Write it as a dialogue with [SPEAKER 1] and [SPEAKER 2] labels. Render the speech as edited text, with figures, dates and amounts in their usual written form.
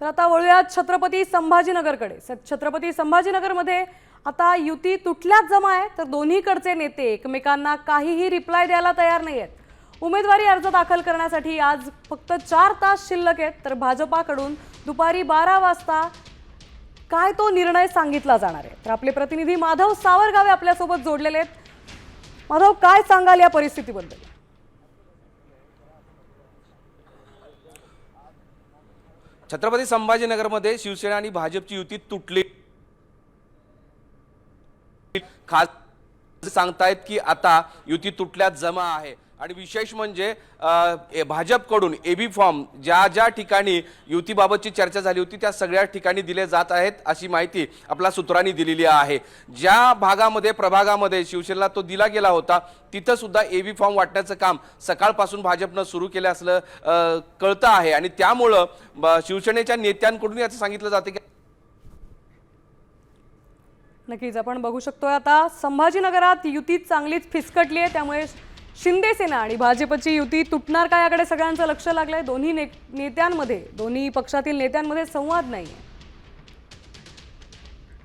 [SPEAKER 1] तर आता वळूयात छत्रपती संभाजीनगरकडे। छत्रपती संभाजीनगरमध्ये आता युती तुटल्याच जमा आहे, तर दोन्हीकडचे नेते एकमेकांना काहीही रिप्लाय द्यायला तयार नाहीयेत। उमेदवारी अर्ज दाखल करण्यासाठी आज फक्त 4 तास शिल्लक आहेत, तर भाजपाकडून दुपारी 12 वाजता काय तो निर्णय सांगितला जाणार आहे। तर आपले प्रतिनिधी माधव सावरगावे आपल्यासोबत जोडलेले आहेत। माधव, काय सांगाल या परिस्थितीबद्दल?
[SPEAKER 2] छत्रपती संभाजीनगरमध्ये शिवसेना आणि भाजपची युती तुटली। खास सांगतायत की आता युती तुटल्यात जमा आहे आणि विशेष म्हणजे भाजपकडून एबी फॉर्म ज्या ज्या ठिकाणी युतीबाबतची चर्चा झाली होती त्या सगळ्या ठिकाणी दिले जात आहेत अशी माहिती आपल्या सूत्रांनी दिलेली आहे। ज्या भागामध्ये प्रभागामध्ये शिवसेनेला तो दिला गेला होता तिथं सुद्धा एबी फॉर्म वाटण्याचं काम सकाळपासून भाजपनं सुरू केलं असलं कळतं आहे आणि त्यामुळं शिवसेनेच्या नेत्यांकडून याचं सांगितलं जाते की
[SPEAKER 1] नक्कीच आपण बघू शकतोय आता संभाजीनगरात युती चांगलीच फिसकटली आहे, त्यामुळे शिंदे सेना आणि भाजपची युती तुटणार का याकडे सगळ्यांचं लक्ष लागलंय। दोन्ही नेत्यांमध्ये, दोन्ही पक्षातील नेत्यांमध्ये संवाद नाहीये।